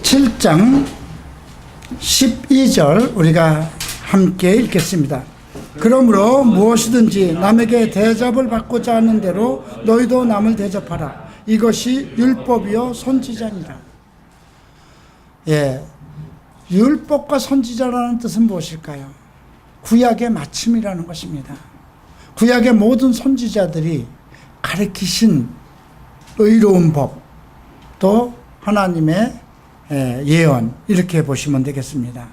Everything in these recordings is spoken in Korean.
7장 12절 우리가 함께 읽겠습니다. 그러므로 무엇이든지 남에게 대접을 받고자 하는 대로 너희도 남을 대접하라. 이것이 율법이요 선지자니라. 율법과 선지자라는 뜻은 무엇일까요? 구약의 마침이라는 것입니다. 구약의 모든 선지자들이 가르치신 의로운 법, 또 하나님의 예언, 이렇게 보시면 되겠습니다.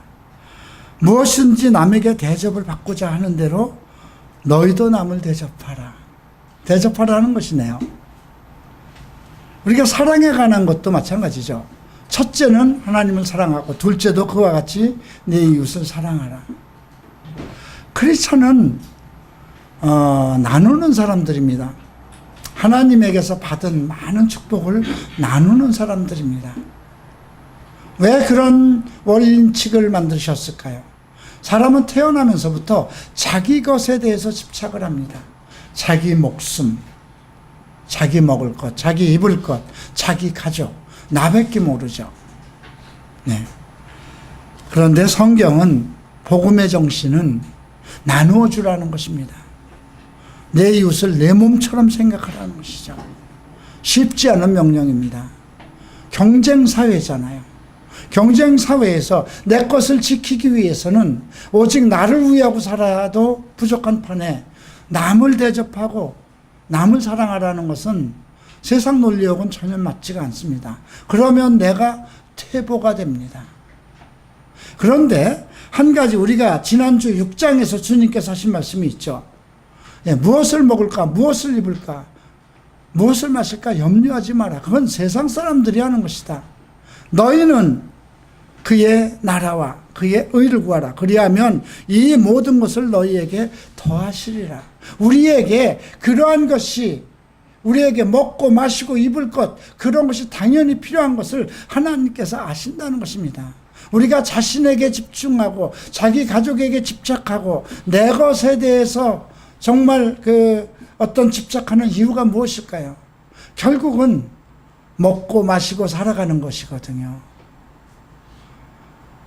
무엇인지 남에게 대접을 받고자 하는 대로 너희도 남을 대접하라. 대접하라는 것이네요. 우리가 사랑에 관한 것도 마찬가지죠. 첫째는 하나님을 사랑하고, 둘째도 그와 같이 내 이웃을 사랑하라. 크리스천은 나누는 사람들입니다. 하나님에게서 받은 많은 축복을 나누는 사람들입니다. 왜 그런 원칙을 만드셨을까요? 사람은 태어나면서부터 자기 것에 대해서 집착을 합니다. 자기 목숨, 자기 먹을 것, 자기 입을 것, 자기 가족, 나밖에 모르죠. 그런데 성경은, 복음의 정신은 나누어 주라는 것입니다. 내 이웃을 내 몸처럼 생각하라는 것이죠. 쉽지 않은 명령입니다. 경쟁사회잖아요. 경쟁사회에서 내 것을 지키기 위해서는 오직 나를 위하고 살아도 부족한 판에 남을 대접하고 남을 사랑하라는 것은 세상 논리하고는 전혀 맞지가 않습니다. 그러면 내가 퇴보가 됩니다. 그런데 한 가지, 우리가 지난주 6장에서 주님께서 하신 말씀이 있죠. 무엇을 먹을까, 무엇을 입을까, 무엇을 마실까 염려하지 마라. 그건 세상 사람들이 하는 것이다. 너희는 그의 나라와 그의 의를 구하라. 그리하면 이 모든 것을 너희에게 더하시리라. 우리에게 그러한 것이, 우리에게 먹고 마시고 입을 것, 그런 것이 당연히 필요한 것을 하나님께서 아신다는 것입니다. 우리가 자신에게 집중하고 자기 가족에게 집착하고 내 것에 대해서 정말 어떤 집착하는 이유가 무엇일까요? 결국은 먹고 마시고 살아가는 것이거든요.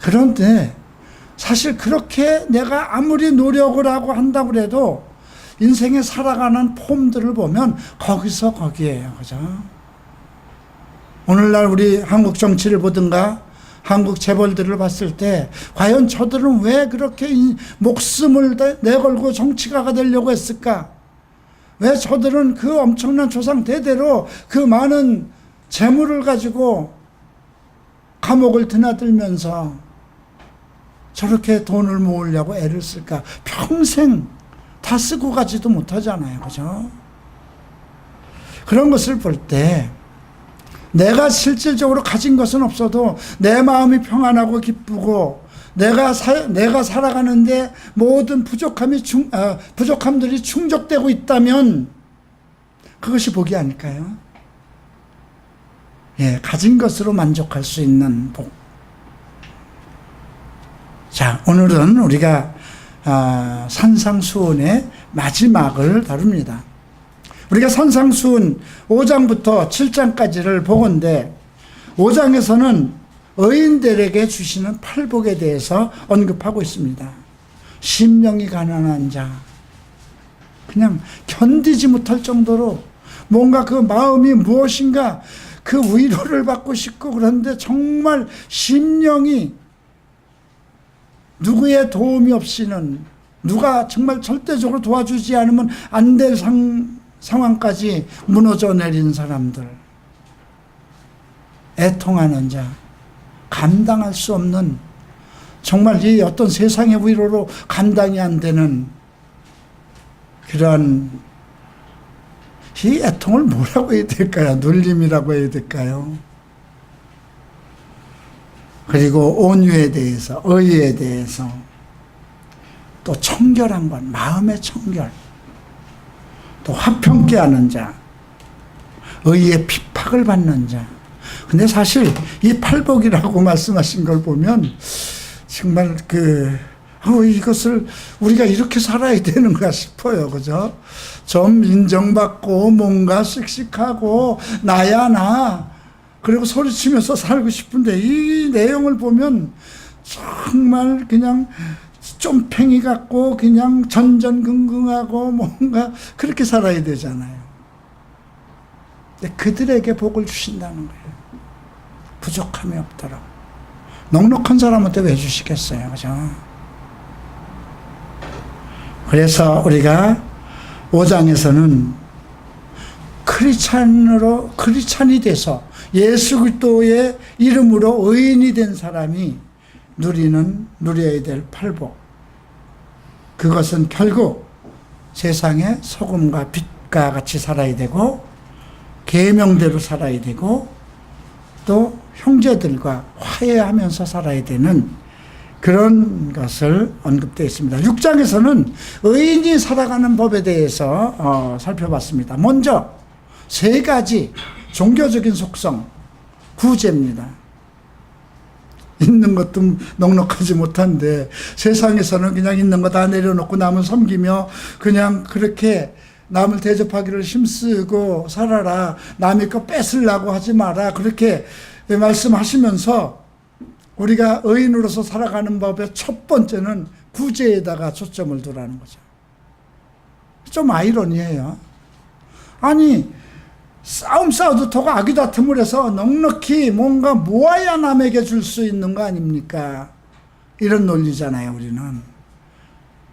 그런데 사실 그렇게 내가 아무리 노력을 하고 한다고 해도 인생에 살아가는 폼들을 보면 거기서 거기에요. 그죠? 오늘날 우리 한국 정치를 보든가 한국 재벌들을 봤을 때 과연 저들은 왜 그렇게 목숨을 내걸고 정치가가 되려고 했을까? 왜 저들은 그 엄청난 조상 대대로 그 많은 재물을 가지고 감옥을 드나들면서 저렇게 돈을 모으려고 애를 쓸까? 평생 다 쓰고 가지도 못하잖아요. 그죠? 그런 것을 볼 때 내가 실질적으로 가진 것은 없어도 내 마음이 평안하고 기쁘고 내가 살아가는데 모든 부족함들이 충족되고 있다면 그것이 복이 아닐까요? 가진 것으로 만족할 수 있는 복. 자, 오늘은 우리가 산상수훈의 마지막을 다룹니다. 우리가 산상수훈 5장부터 7장까지를 보건대 5장에서는 의인들에게 주시는 팔복에 대해서 언급하고 있습니다. 심령이 가난한 자, 그냥 견디지 못할 정도로 뭔가 그 마음이 무엇인가 그 위로를 받고 싶고, 그런데 정말 심령이 누구의 도움이 없이는, 누가 정말 절대적으로 도와주지 않으면 안 될 상황까지 무너져 내린 사람들, 애통하는 자, 감당할 수 없는, 정말 이 어떤 세상의 위로로 감당이 안 되는 그러한 이 애통을 뭐라고 해야 될까요? 눌림이라고 해야 될까요? 그리고 온유에 대해서, 의에 대해서, 또 청결한 것, 마음의 청결, 또 화평케 하는 자, 의의 핍박을 받는 자. 근데 사실 이 팔복이라고 말씀하신 걸 보면 정말 이것을 우리가 이렇게 살아야 되는가 싶어요. 그죠? 좀 인정받고 뭔가 씩씩하고 나야 나, 그리고 소리치면서 살고 싶은데 이 내용을 보면 정말 그냥 쫌팽이 같고 그냥 전전긍긍하고 뭔가 그렇게 살아야 되잖아요. 근데 그들에게 복을 주신다는 거예요. 부족함이 없도록. 넉넉한 사람한테 왜 주시겠어요, 그죠? 그래서 우리가 5장에서는 크리스찬이 돼서 예수 그리스도의 이름으로 의인이 된 사람이 누려야 될 팔복, 그것은 결국 세상의 소금과 빛과 같이 살아야 되고 계명대로 살아야 되고 또 형제들과 화해하면서 살아야 되는 그런 것을 언급되어 있습니다. 6장에서는 의인이 살아가는 법에 대해서 살펴봤습니다. 먼저 3가지 종교적인 속성, 구제입니다. 있는 것도 넉넉하지 못한데 세상에서는 그냥 있는 거 다 내려놓고 남을 섬기며 그냥 그렇게 남을 대접하기를 힘쓰고 살아라, 남의 거 뺏으려고 하지 마라, 그렇게 말씀하시면서 우리가 의인으로서 살아가는 법의 첫 번째는 구제에다가 초점을 두라는 거죠. 좀 아이러니해요. 아니 싸워도 토고 아기 다툼을 해서 넉넉히 뭔가 모아야 남에게 줄 수 있는 거 아닙니까? 이런 논리잖아요, 우리는.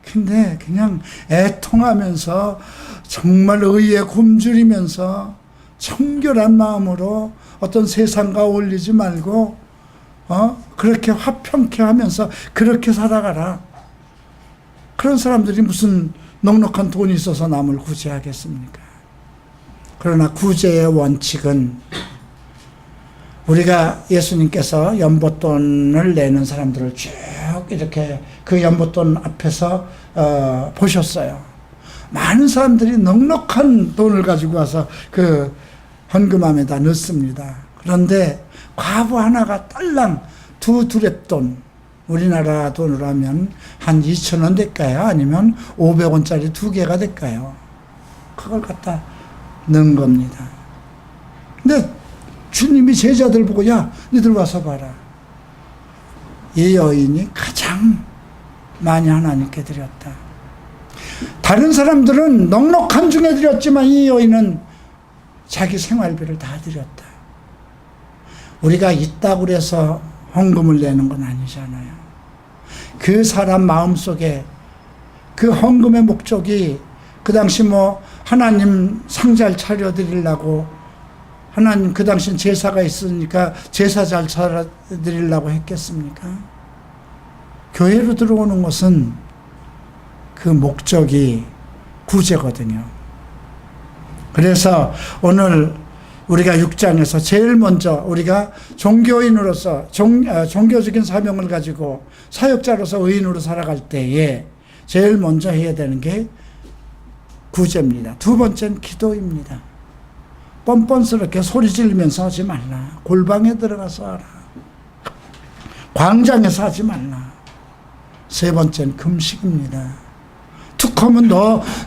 근데 그냥 애통하면서 정말 의에 굶주리면서 청결한 마음으로 어떤 세상과 어울리지 말고 그렇게 화평케 하면서 그렇게 살아가라. 그런 사람들이 무슨 넉넉한 돈이 있어서 남을 구제하겠습니까? 그러나 구제의 원칙은 우리가 예수님께서 연못돈을 내는 사람들을 쭉 이렇게 그 연못돈 앞에서 보셨어요. 많은 사람들이 넉넉한 돈을 가지고 와서 그 헌금함에다 넣습니다. 그런데 과부 하나가 딸랑 두 두랩돈, 우리나라 돈으로 하면 한 2,000원 될까요? 아니면 500원짜리 2개가 될까요? 그걸 갖다 넣은 겁니다. 근데 주님이 제자들 보고 야 니들 와서 봐라. 이 여인이 가장 많이 하나님께 드렸다. 다른 사람들은 넉넉한 중에 드렸지만 이 여인은 자기 생활비를 다 드렸다. 우리가 있다고 그래서 헌금을 내는 건 아니잖아요. 그 사람 마음속에 그 헌금의 목적이 그 당시 하나님 상잘 차려드리려고, 하나님 그 당시 제사가 있으니까 제사 잘 차려드리려고 했겠습니까? 교회로 들어오는 것은 그 목적이 구제거든요. 그래서 오늘 우리가 6장에서 제일 먼저 우리가 종교인으로서 종교적인 사명을 가지고 사역자로서 의인으로 살아갈 때에 제일 먼저 해야 되는 게 구제입니다. 두 번째는 기도입니다. 뻔뻔스럽게 소리 지르면서 하지 말라. 골방에 들어가서 하라. 광장에서 하지 말라. 세 번째는 금식입니다. 툭하면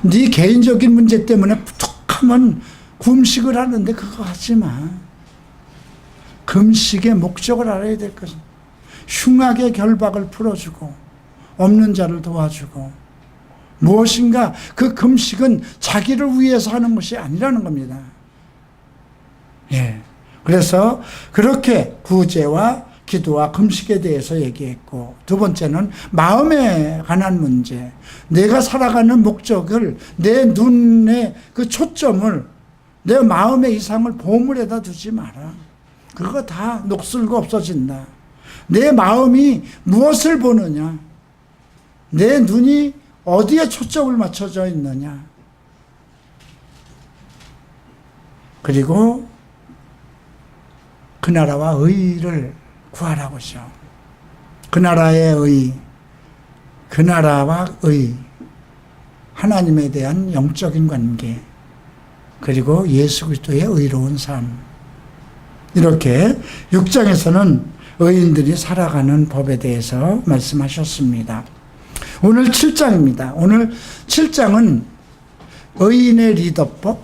네 개인적인 문제 때문에 툭하면 금식을 하는데 그거 하지 마. 금식의 목적을 알아야 될 것은 흉악의 결박을 풀어주고 없는 자를 도와주고 무엇인가 그 금식은 자기를 위해서 하는 것이 아니라는 겁니다. 예. 그래서 그렇게 구제와 기도와 금식에 대해서 얘기했고, 두 번째는 마음에 관한 문제. 내가 살아가는 목적을, 내 눈의 그 초점을, 내 마음의 이상을 보물에다 두지 마라. 그거 다 녹슬고 없어진다. 내 마음이 무엇을 보느냐, 내 눈이 어디에 초점을 맞춰져 있느냐. 그리고 그 나라와 의를 구하라고죠. 그 나라의 의, 그 나라와 의, 하나님에 대한 영적인 관계, 그리고 예수 그리스도의 의로운 삶. 이렇게 6장에서는 의인들이 살아가는 법에 대해서 말씀하셨습니다. 오늘 7장입니다. 오늘 7장은 의인의 리더법,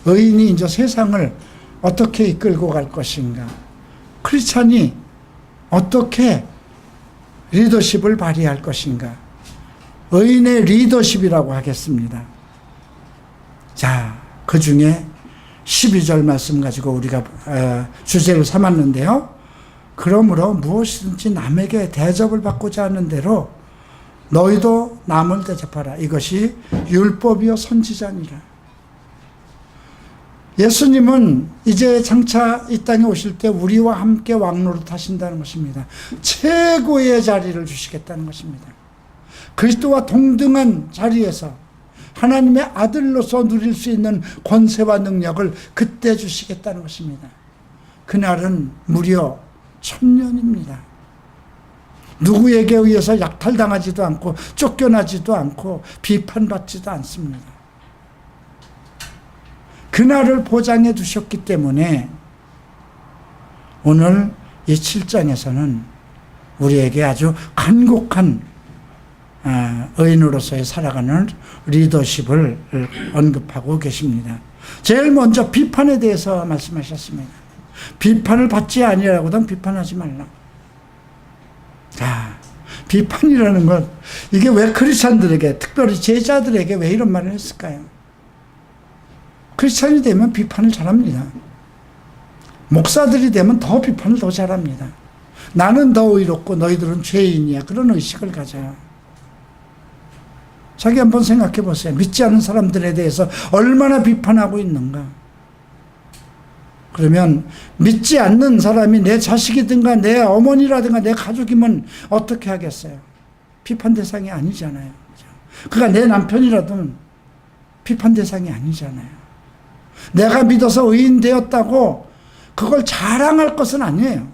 의인이 이제 세상을 어떻게 이끌고 갈 것인가? 크리스찬이 어떻게 리더십을 발휘할 것인가? 의인의 리더십이라고 하겠습니다. 자, 그 중에 12절 말씀 가지고 우리가 주제를 삼았는데요. 그러므로 무엇이든지 남에게 대접을 받고자 하는 대로 너희도 남을 대접하라. 이것이 율법이요 선지자니라. 예수님은 이제 장차 이 땅에 오실 때 우리와 함께 왕노릇 하신다는 것입니다. 최고의 자리를 주시겠다는 것입니다. 그리스도와 동등한 자리에서 하나님의 아들로서 누릴 수 있는 권세와 능력을 그때 주시겠다는 것입니다. 그날은 무려 1000년입니다. 누구에게 의해서 약탈당하지도 않고 쫓겨나지도 않고 비판받지도 않습니다. 그날을 보장해 두셨기 때문에 오늘 이 7장에서는 우리에게 아주 간곡한 의인으로서의 살아가는 리더십을 언급하고 계십니다. 제일 먼저 비판에 대해서 말씀하셨습니다. 비판을 받지 아니하고는 비판하지 말라. 자, 비판이라는 것, 이게 왜 크리스찬들에게, 특별히 제자들에게 왜 이런 말을 했을까요? 크리스찬이 되면 비판을 잘합니다. 목사들이 되면 더 비판을 더 잘합니다. 나는 더 의롭고 너희들은 죄인이야. 그런 의식을 가져요. 자기 한번 생각해 보세요. 믿지 않은 사람들에 대해서 얼마나 비판하고 있는가. 그러면 믿지 않는 사람이 내 자식이든가 내 어머니라든가 내 가족이면 어떻게 하겠어요? 비판 대상이 아니잖아요. 그가 내 남편이라도 비판 대상이 아니잖아요. 내가 믿어서 의인 되었다고 그걸 자랑할 것은 아니에요.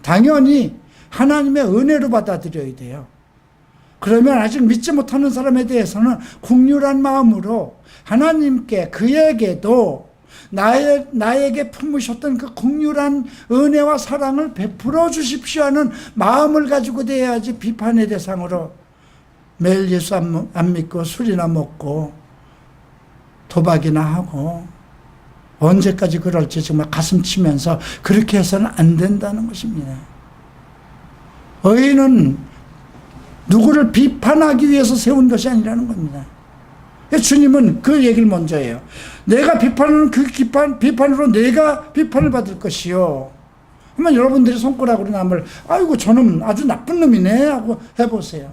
당연히 하나님의 은혜로 받아들여야 돼요. 그러면 아직 믿지 못하는 사람에 대해서는 긍휼한 마음으로 하나님께 그에게도 나에게 품으셨던 그 긍휼한 은혜와 사랑을 베풀어 주십시오 하는 마음을 가지고 돼야지 비판의 대상으로 매일 예수 안 믿고 술이나 먹고 도박이나 하고 언제까지 그럴지 정말 가슴 치면서 그렇게 해서는 안 된다는 것입니다. 의인은 누구를 비판하기 위해서 세운 것이 아니라는 겁니다. 주님은 그 얘기를 먼저 해요. 내가 비판하는 그 비판으로 내가 비판을 받을 것이요. 그러면 여러분들이 손가락으로 남을 아이고 저놈 아주 나쁜 놈이네 하고 해보세요.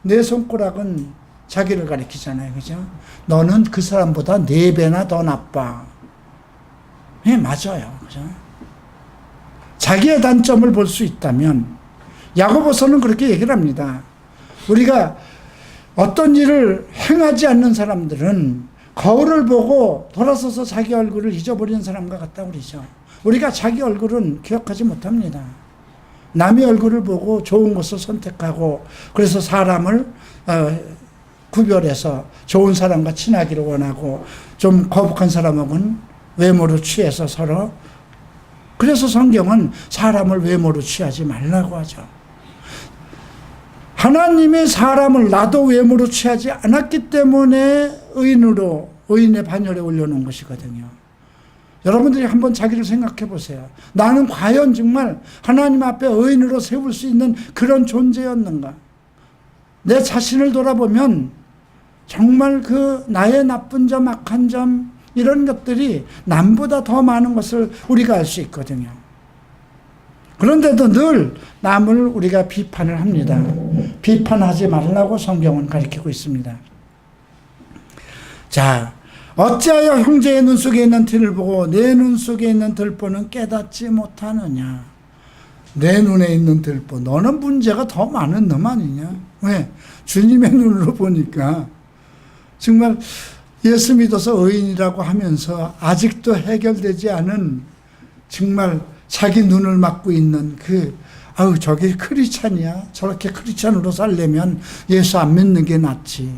내 손가락은 자기를 가리키잖아요. 그죠? 너는 그 사람보다 4배나 더 나빠. 네, 맞아요. 그죠? 자기의 단점을 볼 수 있다면 야고보서는 그렇게 얘기를 합니다. 우리가 어떤 일을 행하지 않는 사람들은 거울을 보고 돌아서서 자기 얼굴을 잊어버리는 사람과 같다고 그러죠. 우리가 자기 얼굴은 기억하지 못합니다. 남의 얼굴을 보고 좋은 것을 선택하고 그래서 사람을 구별해서 좋은 사람과 친하기를 원하고 좀 거북한 사람하고는 외모로 취해서 서로, 그래서 성경은 사람을 외모로 취하지 말라고 하죠. 하나님의 사람을 나도 외모로 취하지 않았기 때문에 의인의 반열에 올려놓은 것이거든요. 여러분들이 한번 자기를 생각해 보세요. 나는 과연 정말 하나님 앞에 의인으로 세울 수 있는 그런 존재였는가? 내 자신을 돌아보면 정말 그 나의 나쁜 점, 악한 점 이런 것들이 남보다 더 많은 것을 우리가 알 수 있거든요. 그런데도 늘 남을 우리가 비판을 합니다. 비판하지 말라고 성경은 가르치고 있습니다. 자, 어찌하여 형제의 눈 속에 있는 티를 보고 내 눈 속에 있는 들보는 깨닫지 못하느냐. 내 눈에 있는 들보, 너는 문제가 더 많은 놈 아니냐. 왜? 주님의 눈으로 보니까 정말 예수 믿어서 의인이라고 하면서 아직도 해결되지 않은 정말 자기 눈을 막고 있는 저게 크리스찬이야. 저렇게 크리스찬으로 살려면 예수 안 믿는 게 낫지.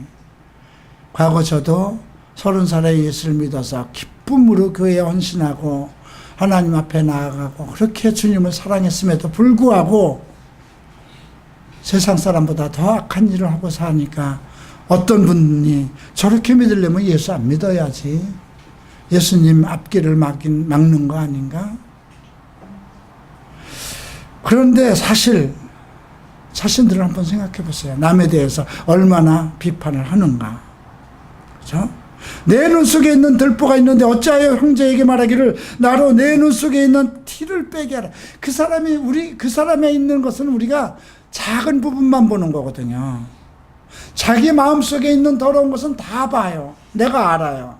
과거 저도 30살에 예수를 믿어서 기쁨으로 교회에 헌신하고 하나님 앞에 나아가고 그렇게 주님을 사랑했음에도 불구하고 세상 사람보다 더 악한 일을 하고 사니까 어떤 분이 저렇게 믿으려면 예수 안 믿어야지. 예수님 앞길을 막는 거 아닌가? 그런데 사실 자신들을 한번 생각해 보세요. 남에 대해서 얼마나 비판을 하는가. 그렇죠? 내 눈 속에 있는 들보가 있는데 어찌하여 형제에게 말하기를 나로 내 눈 속에 있는 티를 빼게 하라. 그 사람에 있는 것은 우리가 작은 부분만 보는 거거든요. 자기 마음속에 있는 더러운 것은 다 봐요. 내가 알아요.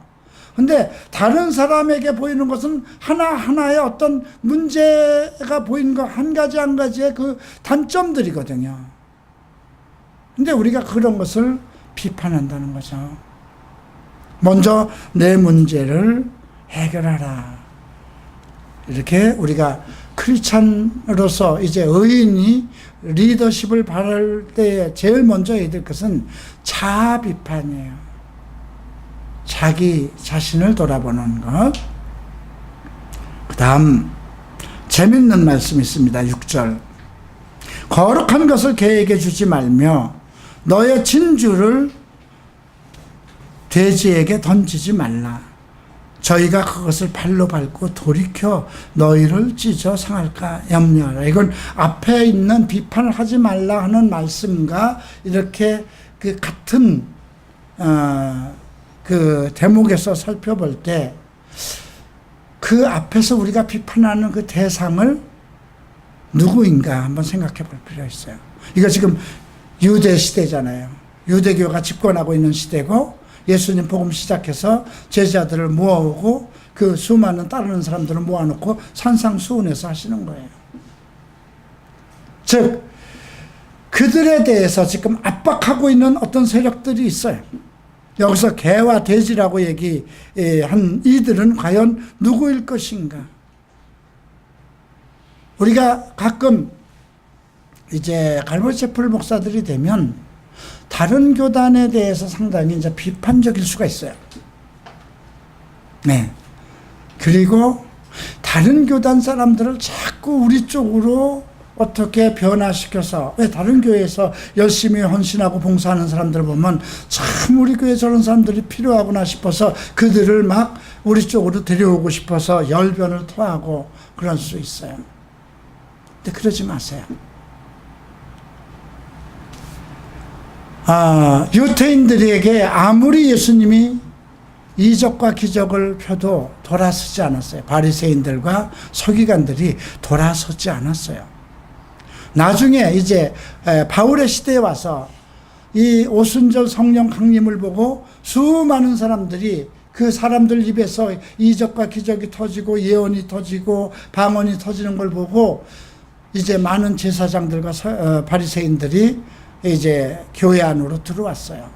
근데 다른 사람에게 보이는 것은 하나하나의 어떤 문제가 보이는 거 한 가지 한 가지의 그 단점들이거든요. 근데 우리가 그런 것을 비판한다는 거죠. 먼저 내 문제를 해결하라. 이렇게 우리가 크리스찬으로서 이제 의인이 리더십을 발할 때 제일 먼저 해야 될 것은 자아 비판이에요. 자기 자신을 돌아보는 것. 그 다음 재밌는 말씀이 있습니다. 6절. 거룩한 것을 개에게 주지 말며 너의 진주를 돼지에게 던지지 말라. 저희가 그것을 발로 밟고 돌이켜 너희를 찢어 상할까 염려하라. 이건 앞에 있는 비판을 하지 말라 하는 말씀과 이렇게 그 같은 그 대목에서 살펴볼 때 그 앞에서 우리가 비판하는 그 대상을 누구인가 한번 생각해 볼 필요가 있어요. 이거 지금 유대 시대잖아요. 유대교가 집권하고 있는 시대고 예수님 복음 시작해서 제자들을 모아오고 그 수많은 따르는 사람들을 모아놓고 산상수훈에서 하시는 거예요. 즉 그들에 대해서 지금 압박하고 있는 어떤 세력들이 있어요. 여기서 개와 돼지라고 얘기한 이들은 과연 누구일 것인가? 우리가 가끔 이제 갈보체플 목사들이 되면 다른 교단에 대해서 상당히 이제 비판적일 수가 있어요. 네. 그리고 다른 교단 사람들을 자꾸 우리 쪽으로 어떻게 변화시켜서, 왜 다른 교회에서 열심히 헌신하고 봉사하는 사람들을 보면 참 우리 교회에 저런 사람들이 필요하구나 싶어서 그들을 막 우리 쪽으로 데려오고 싶어서 열변을 토하고 그럴 수 있어요. 근데 그러지 마세요. 유태인들에게 아무리 예수님이 이적과 기적을 펴도 돌아서지 않았어요. 바리새인들과 서기관들이 돌아서지 않았어요. 나중에 이제 바울의 시대에 와서 이 오순절 성령 강림을 보고 수많은 사람들이 그 사람들 입에서 이적과 기적이 터지고 예언이 터지고 방언이 터지는 걸 보고 이제 많은 제사장들과 바리새인들이 이제 교회 안으로 들어왔어요.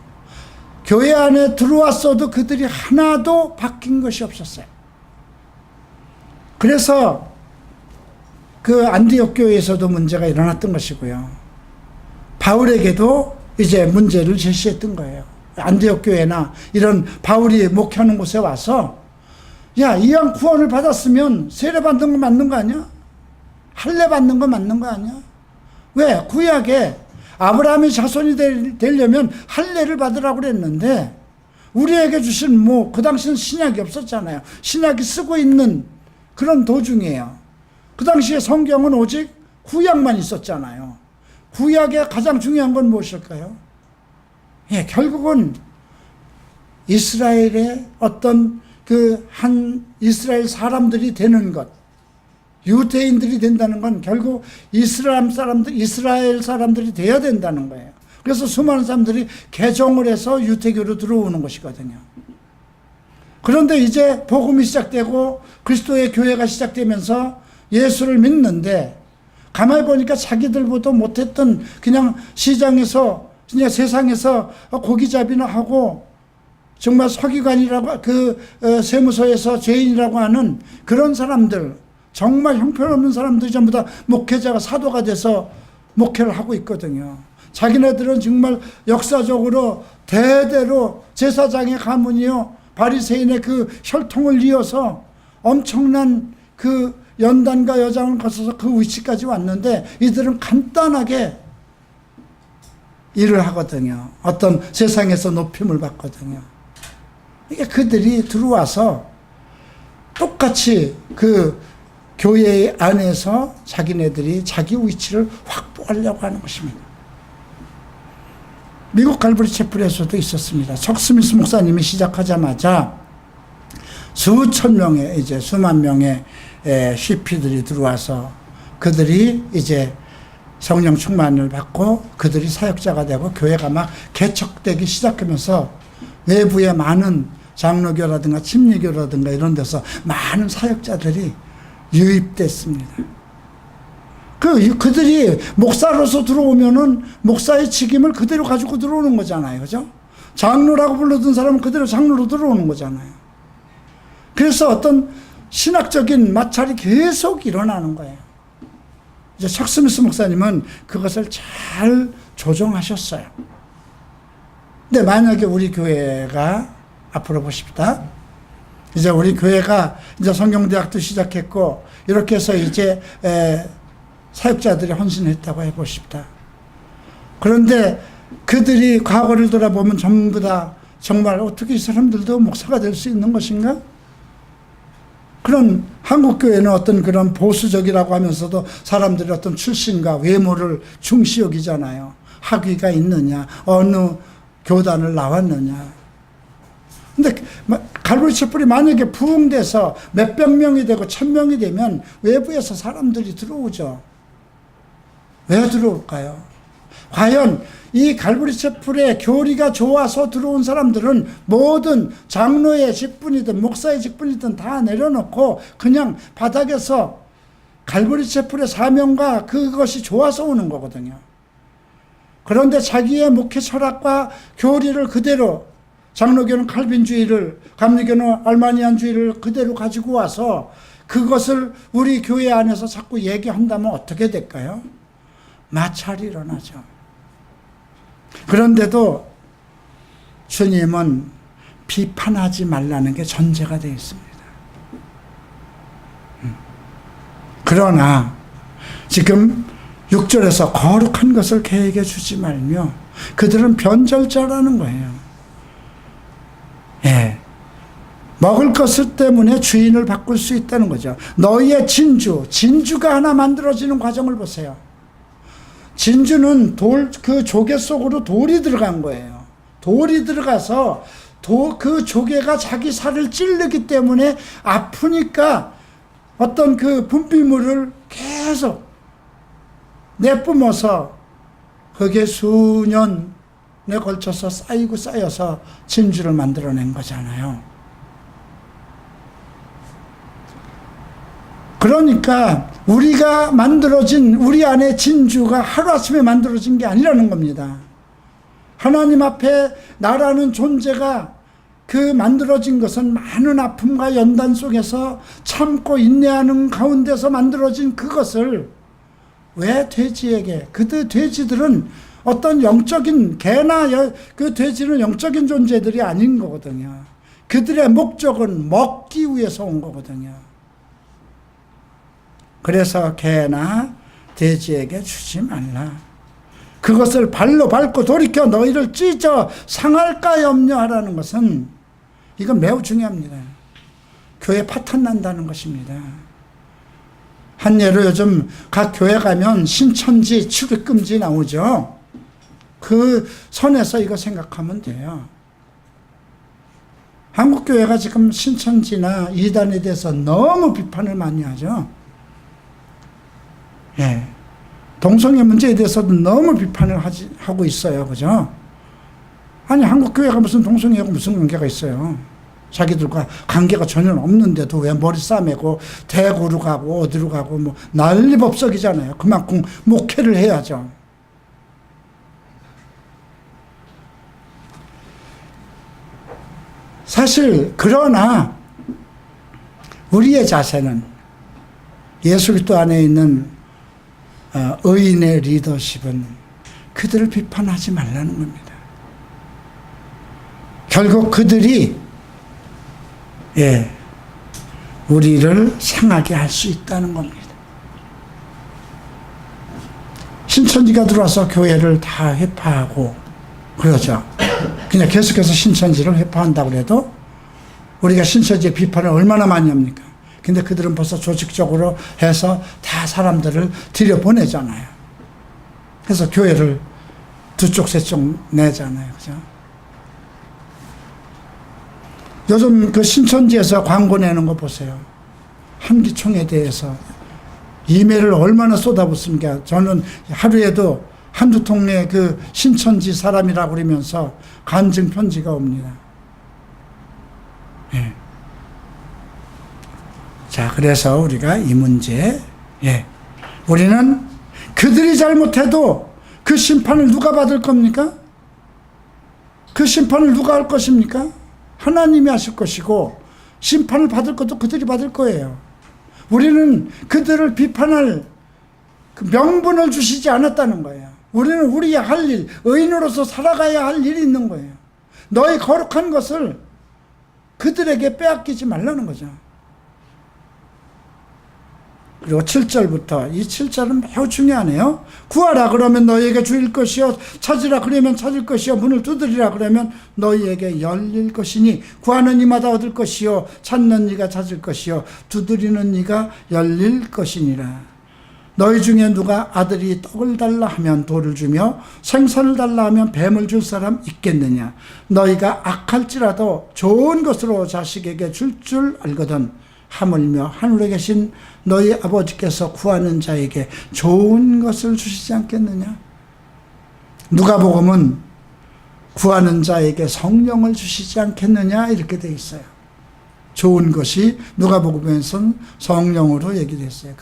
교회 안에 들어왔어도 그들이 하나도 바뀐 것이 없었어요. 그래서 그 안디옥 교회에서도 문제가 일어났던 것이고요. 바울에게도 이제 문제를 제시했던 거예요. 안디옥 교회나 이런 바울이 목회하는 곳에 와서 야, 이왕 구원을 받았으면 세례 받는 거 맞는 거 아니야? 할례 받는 거 맞는 거 아니야? 왜? 구약에 아브라함의 자손이 되려면 할례를 받으라고 그랬는데 우리에게 주신 그 당시는 신약이 없었잖아요. 신약이 쓰고 있는 그런 도중이에요. 그 당시에 성경은 오직 구약만 있었잖아요. 구약의 가장 중요한 건 무엇일까요? 예, 결국은 이스라엘의 어떤 이스라엘 사람들이 되는 것, 유대인들이 된다는 건 결국 이스라엘 사람들이 되어야 된다는 거예요. 그래서 수많은 사람들이 개종을 해서 유대교로 들어오는 것이거든요. 그런데 이제 복음이 시작되고 그리스도의 교회가 시작되면서 예수를 믿는데 가만히 보니까 자기들보다 못했던 그냥 시장에서 그냥 세상에서 고기잡이나 하고 정말 서기관이라고 세무서에서 죄인이라고 하는 그런 사람들, 정말 형편없는 사람들이 전부 다 목회자가 사도가 돼서 목회를 하고 있거든요. 자기네들은 정말 역사적으로 대대로 제사장의 가문이요 바리새인의 그 혈통을 이어서 엄청난 그 연단과 여장을 거쳐서 그 위치까지 왔는데 이들은 간단하게 일을 하거든요. 어떤 세상에서 높임을 받거든요. 그러니까 그들이 들어와서 똑같이 그 교회 안에서 자기네들이 자기 위치를 확보하려고 하는 것입니다. 미국 갈보리 채플에서도 있었습니다. 척 스미스 목사님이 시작하자마자 수천 명의, 이제 수만 명의 시피들이 들어와서 그들이 이제 성령 충만을 받고 그들이 사역자가 되고 교회가 막 개척되기 시작하면서 외부에 많은 장로교라든가 침례교라든가 이런 데서 많은 사역자들이 유입됐습니다. 그들이 목사로서 들어오면은 목사의 직임을 그대로 가지고 들어오는 거잖아요. 그죠? 장로라고 불러둔 사람은 그대로 장로로 들어오는 거잖아요. 그래서 어떤 신학적인 마찰이 계속 일어나는 거예요. 이제 척 스미스 목사님은 그것을 잘 조정하셨어요. 근데 만약에 우리 교회가 앞으로 보십시다. 이제 우리 교회가 이제 성경대학도 시작했고 이렇게 해서 이제 사역자들이 헌신했다고 해보십시다. 그런데 그들이 과거를 돌아보면 전부 다 정말 어떻게 이 사람들도 목사가 될 수 있는 것인가? 그런 한국교회는 어떤 그런 보수적이라고 하면서도 사람들이 어떤 출신과 외모를 중시 여기잖아요. 학위가 있느냐, 어느 교단을 나왔느냐. 근데 갈보리 채플이 만약에 부흥돼서 몇백 명이 되고 1000명이 되면 외부에서 사람들이 들어오죠. 왜 들어올까요? 과연 이 갈보리 채플의 교리가 좋아서 들어온 사람들은 모든 장로의 직분이든 목사의 직분이든 다 내려놓고 그냥 바닥에서 갈보리 채플의 사명과 그것이 좋아서 오는 거거든요. 그런데 자기의 목회 철학과 교리를 그대로, 장로교는 칼빈주의를, 감리교는 알마니안주의를 그대로 가지고 와서 그것을 우리 교회 안에서 자꾸 얘기한다면 어떻게 될까요? 마찰이 일어나죠. 그런데도 주님은 비판하지 말라는 게 전제가 되어 있습니다. 그러나 지금 6절에서 거룩한 것을 계획해 주지 말며 그들은 변절자라는 거예요. 예. 먹을 것을 때문에 주인을 바꿀 수 있다는 거죠. 너희의 진주가 하나 만들어지는 과정을 보세요. 진주는 그 조개 속으로 돌이 들어간 거예요. 돌이 들어가서 그 조개가 자기 살을 찌르기 때문에 아프니까 어떤 그 분비물을 계속 내뿜어서 그게 수년에 걸쳐서 쌓여서 진주를 만들어낸 거잖아요. 그러니까 우리가 만들어진 우리 안에 진주가 하루아침에 만들어진 게 아니라는 겁니다. 하나님 앞에 나라는 존재가 그 만들어진 것은 많은 아픔과 연단 속에서 참고 인내하는 가운데서 만들어진 그것을 왜 돼지에게, 돼지들은 어떤 영적인, 개나 그 돼지는 영적인 존재들이 아닌 거거든요. 그들의 목적은 먹기 위해서 온 거거든요. 그래서 개나 돼지에게 주지 말라. 그것을 발로 밟고 돌이켜 너희를 찢어 상할까 염려하라는 것은 이건 매우 중요합니다. 교회 파탄 난다는 것입니다. 한 예로 요즘 각 교회 가면 신천지 출입금지 나오죠. 그 선에서 이거 생각하면 돼요. 한국교회가 지금 신천지나 이단에 대해서 너무 비판을 많이 하죠. 예. 동성애 문제에 대해서도 너무 비판을 하고 있어요. 그죠? 아니, 한국교회가 무슨 동성애하고 무슨 관계가 있어요? 자기들과 관계가 전혀 없는데도 왜 머리 싸매고 대구로 가고 어디로 가고 뭐 난리법석이잖아요. 그만큼 목회를 해야죠. 사실 그러나 우리의 자세는 예수 그리스도 안에 있는 의인의 리더십은 그들을 비판하지 말라는 겁니다. 결국 그들이 우리를 상하게 할 수 있다는 겁니다. 신천지가 들어와서 교회를 다 회파하고 그러죠. 그냥 계속해서 신천지를 회파한다고 해도 우리가 신천지의 비판을 얼마나 많이 합니까? 근데 그들은 벌써 조직적으로 해서 다 사람들을 들여보내잖아요. 그래서 교회를 두 쪽 세 쪽 내잖아요. 그죠? 요즘 그 신천지에서 광고 내는 거 보세요. 한기총에 대해서 이메일을 얼마나 쏟아붓습니까? 저는 하루에도 한두 통의 그 신천지 사람이라고 그러면서 간증 편지가 옵니다. 예. 자, 그래서 우리가 이 문제, 우리는 그들이 잘못해도 그 심판을 누가 받을 겁니까? 그 심판을 누가 할 것입니까? 하나님이 하실 것이고, 심판을 받을 것도 그들이 받을 거예요. 우리는 그들을 비판할 그 명분을 주시지 않았다는 거예요. 우리는 우리의 할 일, 의인으로서 살아가야 할 일이 있는 거예요. 너의 거룩한 것을 그들에게 빼앗기지 말라는 거죠. 그리고 7절부터, 이 7절은 매우 중요하네요. 구하라 그러면 너희에게 주일 것이요, 찾으라 그러면 찾을 것이요, 문을 두드리라 그러면 너희에게 열릴 것이니, 구하는 이마다 얻을 것이요, 찾는 이가 찾을 것이요, 두드리는 이가 열릴 것이니라. 너희 중에 누가 아들이 떡을 달라 하면 돌을 주며 생선을 달라 하면 뱀을 줄 사람 있겠느냐? 너희가 악할지라도 좋은 것으로 자식에게 줄 알거든 하물며 하늘에 계신 너희 아버지께서 구하는 자에게 좋은 것을 주시지 않겠느냐? 누가복음은 구하는 자에게 성령을 주시지 않겠느냐 이렇게 돼 있어요. 좋은 것이 누가복음에서는 성령으로 얘기됐어요.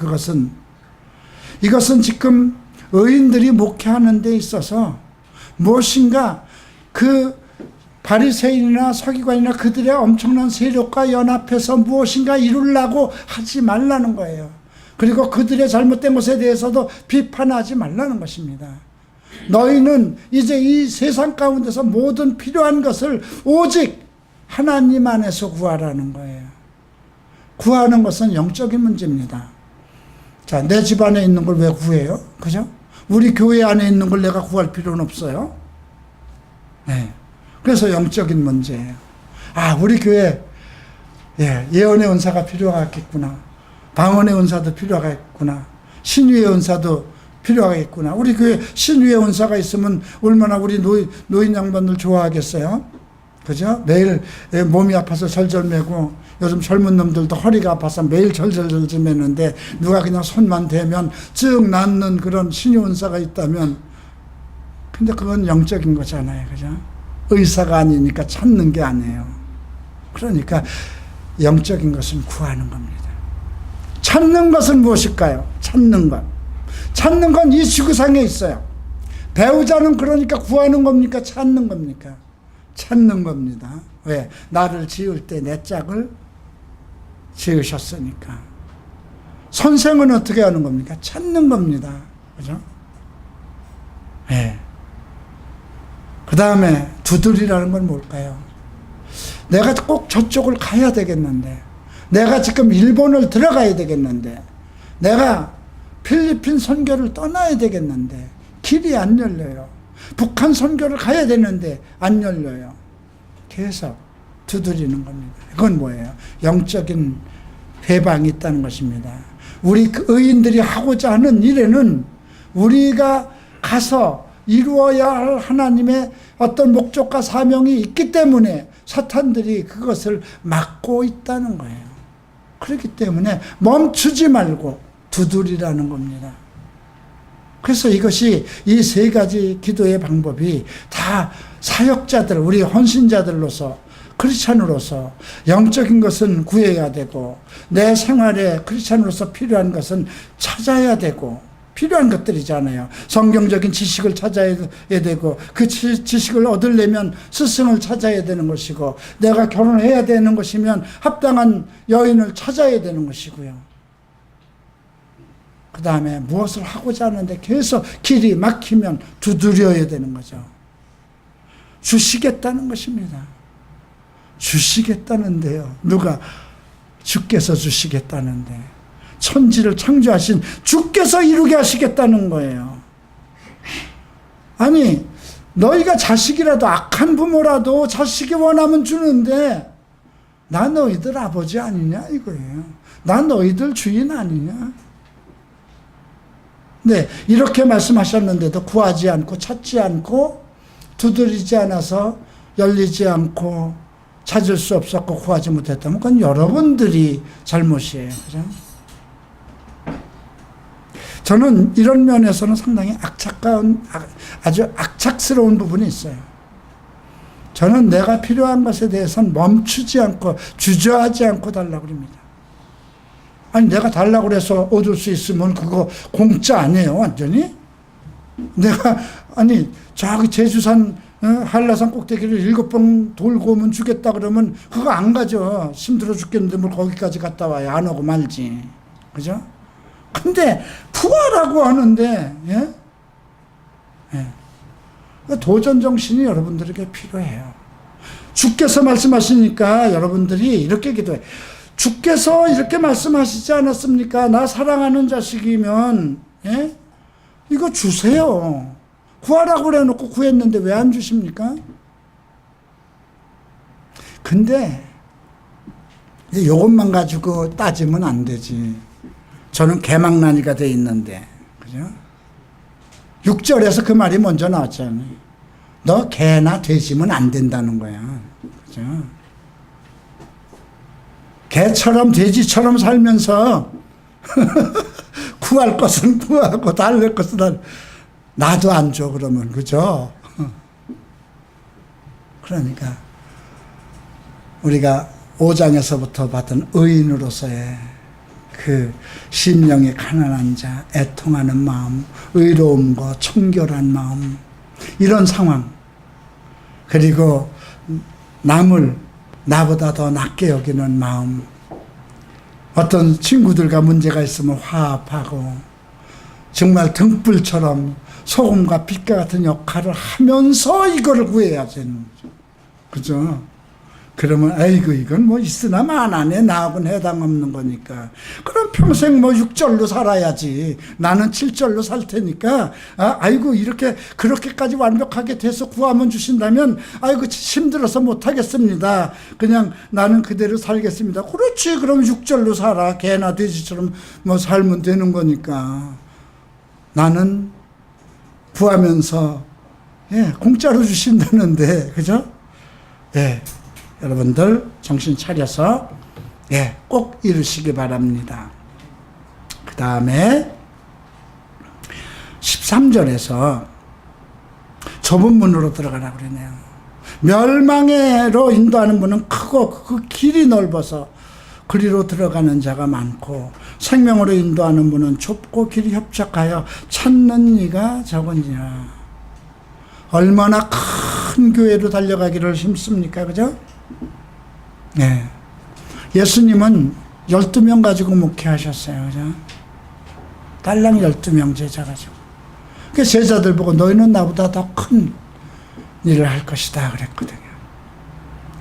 이것은 지금 의인들이 목회하는 데 있어서 무엇인가 그 바리새인이나 서기관이나 그들의 엄청난 세력과 연합해서 무엇인가 이루려고 하지 말라는 거예요. 그리고 그들의 잘못된 것에 대해서도 비판하지 말라는 것입니다. 너희는 이제 이 세상 가운데서 모든 필요한 것을 오직 하나님 안에서 구하라는 거예요. 구하는 것은 영적인 문제입니다. 자, 내 집 안에 있는 걸 왜 구해요? 그죠? 우리 교회 안에 있는 걸 내가 구할 필요는 없어요. 네. 그래서 영적인 문제예요. 아, 우리 교회, 예언의 은사가 필요하겠구나. 방언의 은사도 필요하겠구나. 신유의 은사도 필요하겠구나. 우리 교회 신유의 은사가 있으면 얼마나 우리 노인 양반들 좋아하겠어요? 그죠? 매일 몸이 아파서 절절매고, 요즘 젊은 놈들도 허리가 아파서 매일 절절매는데, 누가 그냥 손만 대면 쭉 낫는 그런 신유 은사가 있다면, 근데 그건 영적인 거잖아요. 그죠? 의사가 아니니까 찾는 게 아니에요. 그러니까 영적인 것은 구하는 겁니다. 찾는 것은 무엇일까요? 찾는 것. 찾는 건 이 지구상에 있어요. 배우자는 그러니까 구하는 겁니까? 찾는 겁니까? 찾는 겁니다. 왜? 나를 지을 때 내 짝을 지으셨으니까. 선생은 어떻게 하는 겁니까? 찾는 겁니다. 그죠? 그 다음에 두드리라는 건 뭘까요? 내가 꼭 저쪽을 가야 되겠는데, 내가 지금 일본을 들어가야 되겠는데, 내가 필리핀 선교를 떠나야 되겠는데 길이 안 열려요. 북한 선교를 가야 되는데 안 열려요. 계속 두드리는 겁니다. 그건 뭐예요? 영적인 회방이 있다는 것입니다. 우리 의인들이 하고자 하는 일에는 우리가 가서 이루어야 할 하나님의 어떤 목적과 사명이 있기 때문에 사탄들이 그것을 막고 있다는 거예요. 그렇기 때문에 멈추지 말고 두드리라는 겁니다. 그래서 이것이 이 세 가지 기도의 방법이 다 사역자들, 우리 헌신자들로서, 크리스찬으로서 영적인 것은 구해야 되고, 내 생활에 크리스찬으로서 필요한 것은 찾아야 되고, 필요한 것들이잖아요. 성경적인 지식을 찾아야 되고, 그 지식을 얻으려면 스승을 찾아야 되는 것이고, 내가 결혼을 해야 되는 것이면 합당한 여인을 찾아야 되는 것이고요. 그 다음에 무엇을 하고자 하는데 계속 길이 막히면 두드려야 되는 거죠. 주시겠다는 것입니다. 주시겠다는데요. 누가? 주께서 주시겠다는데. 천지를 창조하신 주께서 이루게 하시겠다는 거예요. 아니, 너희가 자식이라도, 악한 부모라도 자식이 원하면 주는데, 나 너희들 아버지 아니냐 이거예요. 나 너희들 주인 아니냐. 네, 이렇게 말씀하셨는데도 구하지 않고 찾지 않고 두드리지 않아서 열리지 않고 찾을 수 없었고 구하지 못했다면 그건 여러분들이 잘못이에요. 그죠? 저는 이런 면에서는 상당히 아주 악착스러운 부분이 있어요. 저는 내가 필요한 것에 대해서는 멈추지 않고 주저하지 않고 달라고 그럽니다. 아니 내가 달라고 그래서 얻을 수 있으면 그거 공짜 아니에요 완전히. 내가 아니 저기 제주산 한라산 꼭대기를 7번 돌고 오면 주겠다 그러면 그거 안 가죠. 힘들어 죽겠는데 뭘 거기까지 갔다 와야 안 오고 말지. 그죠? 근데 구하라고 하는데 예? 예. 도전 정신이 여러분들에게 필요해요. 주께서 말씀하시니까 여러분들이 이렇게 기도해. 주께서 이렇게 말씀하시지 않았습니까? 나 사랑하는 자식이면 예? 이거 주세요. 구하라고 그래놓고 구했는데 왜 안 주십니까? 근데 이것만 가지고 따지면 안 되지. 저는 개망난이가 돼 있는데, 그죠? 6절에서 그 말이 먼저 나왔잖아요. 너 개나 돼지면 안 된다는 거야. 그죠? 개처럼 돼지처럼 살면서 구할 것은 구하고 달랠 것은 달. 나도 안 줘 그러면 그죠? 그러니까 우리가 5장에서부터 받은 의인으로서의 그 심령이 가난한 자, 애통하는 마음, 의로움과 청결한 마음, 이런 상황, 그리고 남을 나보다 더 낮게 여기는 마음, 어떤 친구들과 문제가 있으면 화합하고 정말 등불처럼 소금과 빛과 같은 역할을 하면서 이거를 구해야 되는 거죠. 그죠? 그러면 아이고 이건 뭐 있으나 마나네 나하고는 해당 없는 거니까 그럼 평생 뭐 6절로 살아야지 나는 7절로 살 테니까 아이고 이렇게 그렇게까지 완벽하게 돼서 구하면 주신다면 아이고 힘들어서 못하겠습니다. 그냥 나는 그대로 살겠습니다. 그렇지 그럼 6절로 살아. 개나 돼지처럼 뭐 살면 되는 거니까. 나는 구하면서 공짜로 주신다는데 그죠? 예. 여러분들 정신 차려서 꼭 이루시기 바랍니다. 그 다음에 13절에서 좁은 문으로 들어가라고 그러네요. 멸망으로 인도하는 문은 크고 그 길이 넓어서 그리로 들어가는 자가 많고 생명으로 인도하는 문은 좁고 길이 협착하여 찾는 이가 적은지라. 얼마나 큰 교회로 달려가기를 힘씁니까? 그죠? 네. 예수님은 12명 가지고 목회하셨어요. 그죠? 딸랑 12명 제자 가지고. 그 제자들 보고 너희는 나보다 더 큰 일을 할 것이다 그랬거든요.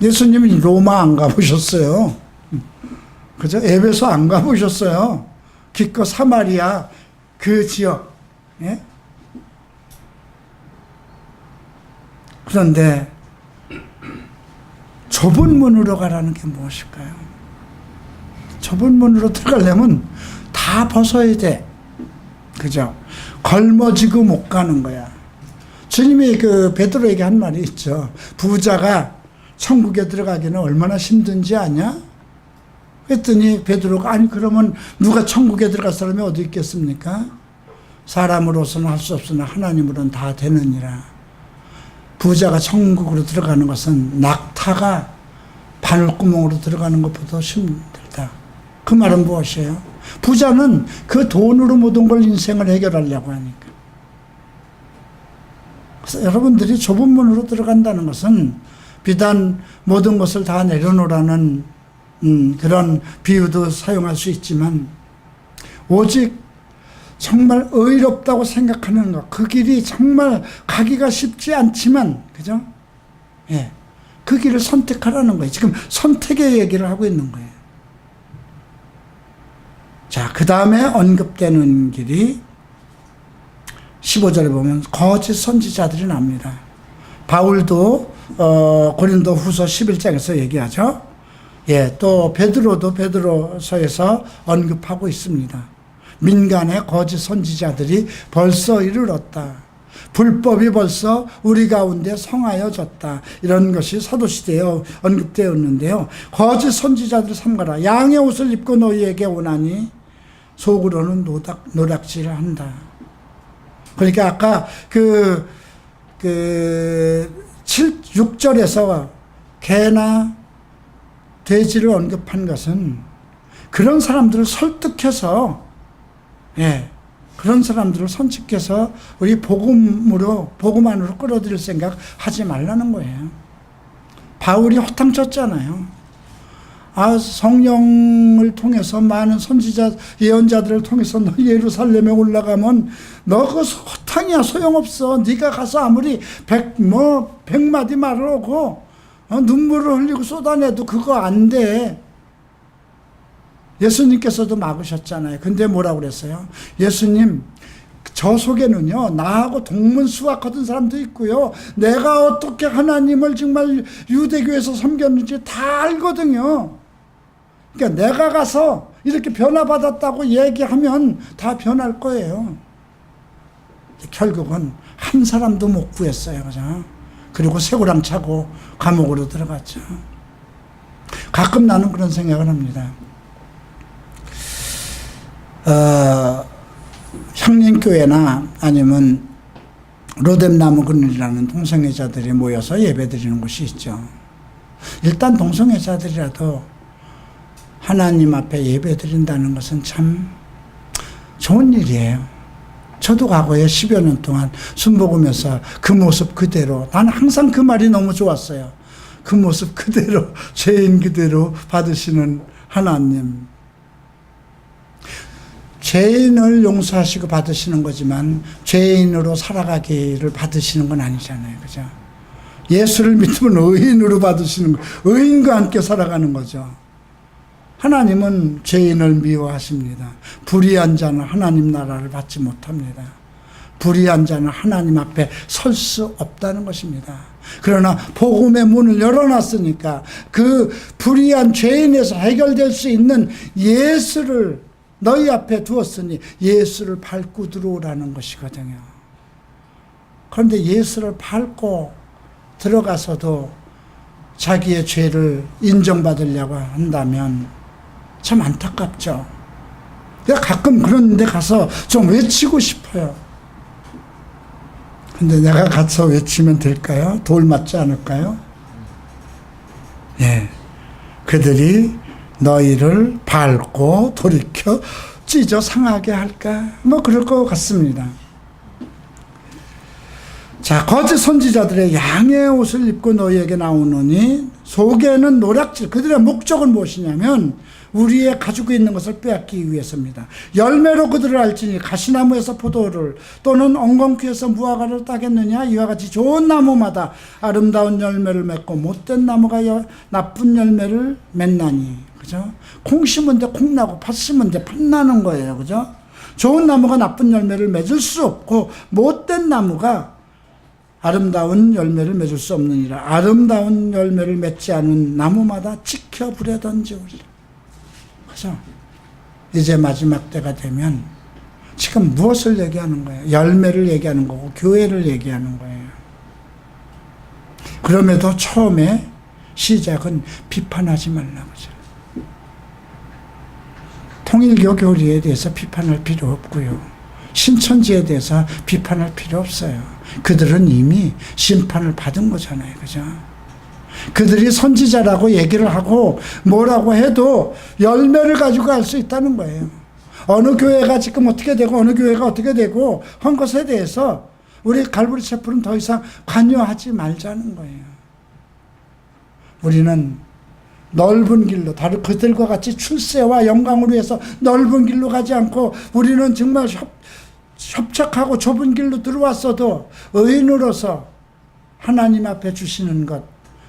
예수님이 로마 안 가보셨어요. 그죠? 에베소 안 가보셨어요. 기껏 사마리아 그 지역. 예? 그런데 좁은 문으로 가라는 게 무엇일까요? 좁은 문으로 들어가려면 다 벗어야 돼. 그죠? 걸머지고 못 가는 거야. 주님이 그 베드로에게 한 말이 있죠. 부자가 천국에 들어가기는 얼마나 힘든지 아냐? 그랬더니 베드로가 아니 그러면 누가 천국에 들어갈 사람이 어디 있겠습니까? 사람으로서는 할 수 없으나 하나님으로는 다 되느니라. 부자가 천국으로 들어가는 것은 낙타가 바늘구멍으로 들어가는 것보다 힘들다. 그 말은 무엇이에요? 부자는 그 돈으로 모든 걸 인생을 해결하려고 하니까. 그래서 여러분들이 좁은 문으로 들어간다는 것은 비단 모든 것을 다 내려놓으라는 그런 비유도 사용할 수 있지만 오직 정말 의롭다고 생각하는 것, 그 길이 정말 가기가 쉽지 않지만, 그죠? 예. 그 길을 선택하라는 거예요. 지금 선택의 얘기를 하고 있는 거예요. 자, 그 다음에 언급되는 길이 15절에 보면 거짓 선지자들이 납니다. 바울도 고린도 후서 11장에서 얘기하죠. 예, 또 베드로도 베드로서에서 언급하고 있습니다. 민간의 거짓 선지자들이 벌써 이르렀다. 불법이 벌써 우리 가운데 성하여졌다. 이런 것이 사도시대에 언급되었는데요. 거짓 선지자들 삼가라. 양의 옷을 입고 너희에게 오나니 속으로는 노략질을 한다. 그러니까 아까 6절에서 개나 돼지를 언급한 것은 그런 사람들을 설득해서, 예, 그런 사람들을 선칙해서 우리 복음 안으로 끌어들일 생각 하지 말라는 거예요. 바울이 허탕 쳤잖아요. 성령을 통해서 많은 선지자, 예언자들을 통해서 너 예루살렘에 올라가면 너 그거 허탕이야. 소용없어. 네가 가서 아무리 100마디 말을 하고 눈물을 흘리고 쏟아내도 그거 안 돼. 예수님께서도 막으셨잖아요. 근데 뭐라고 그랬어요? 예수님, 저 속에는요, 나하고 동문 수학하던 사람도 있고요, 내가 어떻게 하나님을 정말 유대교에서 섬겼는지 다 알거든요. 그러니까 내가 가서 이렇게 변화받았다고 얘기하면 다 변할 거예요. 결국은 한 사람도 못 구했어요. 그죠? 그리고 쇠고랑 차고 감옥으로 들어갔죠. 가끔 나는 그런 생각을 합니다. 향림교회나 아니면 로뎀나무그늘이라는 동성애자들이 모여서 예배드리는 곳이 있죠. 일단 동성애자들이라도 하나님 앞에 예배드린다는 것은 참 좋은 일이에요. 저도 과거에 10여 년 동안 순복음에서 그 모습 그대로, 나는 항상 그 말이 너무 좋았어요. 그 모습 그대로, 죄인 그대로 받으시는 하나님. 죄인을 용서하시고 받으시는 거지만 죄인으로 살아가기를 받으시는 건 아니잖아요. 그죠? 예수를 믿으면 의인으로 받으시는 거, 의인과 함께 살아가는 거죠. 하나님은 죄인을 미워하십니다. 불의한 자는 하나님 나라를 받지 못합니다. 불의한 자는 하나님 앞에 설 수 없다는 것입니다. 그러나 복음의 문을 열어놨으니까 그 불의한 죄인에서 해결될 수 있는 예수를 너희 앞에 두었으니 예수를 밟고 들어오라는 것이거든요. 그런데 예수를 밟고 들어가서도 자기의 죄를 인정받으려고 한다면 참 안타깝죠. 내가 가끔 그런 데 가서 좀 외치고 싶어요. 근데 내가 가서 외치면 될까요? 돌 맞지 않을까요? 예. 그들이 너희를 밟고 돌이켜 찢어 상하게 할까? 뭐 그럴 것 같습니다. 자, 거짓 선지자들의 양의 옷을 입고 너희에게 나오노니 속에는 노략질. 그들의 목적은 무엇이냐면 우리의 가지고 있는 것을 빼앗기 위해서입니다. 열매로 그들을 알지니 가시나무에서 포도를 또는 엉겅퀴에서 무화과를 따겠느냐. 이와 같이 좋은 나무마다 아름다운 열매를 맺고 못된 나무가 나쁜 열매를 맺나니. 그죠? 콩 심은 데 콩 나고 팥 심은 데 팥 나는 거예요. 그죠? 좋은 나무가 나쁜 열매를 맺을 수 없고 못된 나무가 아름다운 열매를 맺을 수 없느니라. 아름다운 열매를 맺지 않은 나무마다 지켜 불에 던지우리라. 그죠? 이제 마지막 때가 되면 지금 무엇을 얘기하는 거예요? 열매를 얘기하는 거고 교회를 얘기하는 거예요. 그럼에도 처음에 시작은 비판하지 말라고죠. 통일교 교리에 대해서 비판할 필요 없고요. 신천지에 대해서 비판할 필요 없어요. 그들은 이미 심판을 받은 거잖아요. 그죠? 그들이 선지자라고 얘기를 하고 뭐라고 해도 열매를 가지고 알 수 있다는 거예요. 어느 교회가 지금 어떻게 되고 어느 교회가 어떻게 되고 한 것에 대해서 우리 갈보리 채플은 더 이상 관여하지 말자는 거예요. 우리는 넓은 길로, 다른 그들과 같이 출세와 영광을 위해서 넓은 길로 가지 않고 우리는 정말 협착하고 좁은 길로 들어왔어도 의인으로서 하나님 앞에 주시는 것,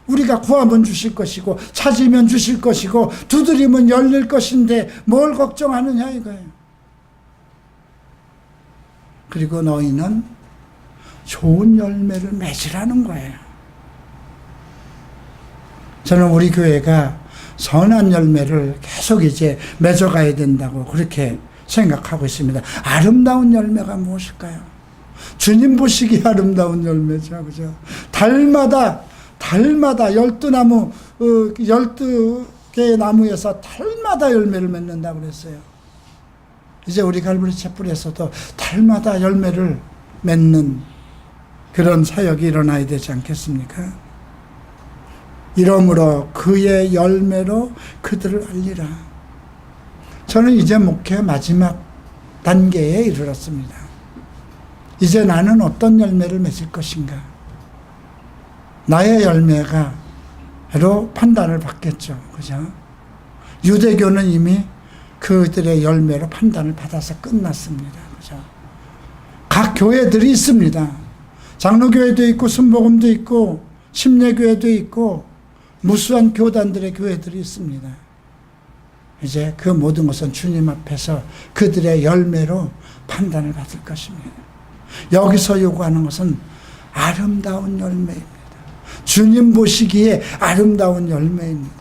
우리가 구하면 주실 것이고 찾으면 주실 것이고 두드리면 열릴 것인데 뭘 걱정하느냐 이거예요. 그리고 너희는 좋은 열매를 맺으라는 거예요. 저는 우리 교회가 선한 열매를 계속 이제 맺어가야 된다고 그렇게 생각하고 있습니다. 아름다운 열매가 무엇일까요? 주님 보시기에 아름다운 열매죠. 그죠? 달마다 12나무, 12개의 나무에서 달마다 열매를 맺는다고 그랬어요. 이제 우리 갈보리 촛불에서도 달마다 열매를 맺는 그런 사역이 일어나야 되지 않겠습니까? 이러므로 그의 열매로 그들을 알리라. 저는 이제 목회 마지막 단계에 이르렀습니다. 이제 나는 어떤 열매를 맺을 것인가? 나의 열매가로 판단을 받겠죠. 그죠? 유대교는 이미 그들의 열매로 판단을 받아서 끝났습니다. 그죠? 각 교회들이 있습니다. 장로교회도 있고, 순복음도 있고, 심례교회도 있고, 무수한 교단들의 교회들이 있습니다. 이제 그 모든 것은 주님 앞에서 그들의 열매로 판단을 받을 것입니다. 여기서 요구하는 것은 아름다운 열매입니다. 주님 보시기에 아름다운 열매입니다.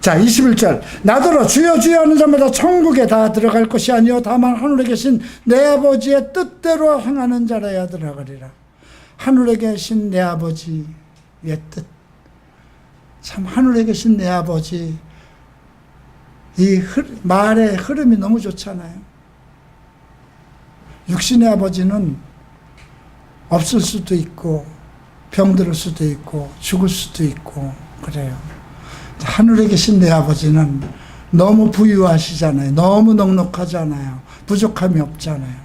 자, 21절. 나더러 주여 주여 하는 자마다 천국에 다 들어갈 것이 아니요 다만 하늘에 계신 내 아버지의 뜻대로 행하는 자라야 들어가리라. 하늘에 계신 내 아버지의 뜻. 참 하늘에 계신 내 아버지, 이 말의 흐름이 너무 좋잖아요. 육신의 아버지는 없을 수도 있고 병들을 수도 있고 죽을 수도 있고 그래요. 하늘에 계신 내 아버지는 너무 부유하시잖아요. 너무 넉넉하잖아요. 부족함이 없잖아요.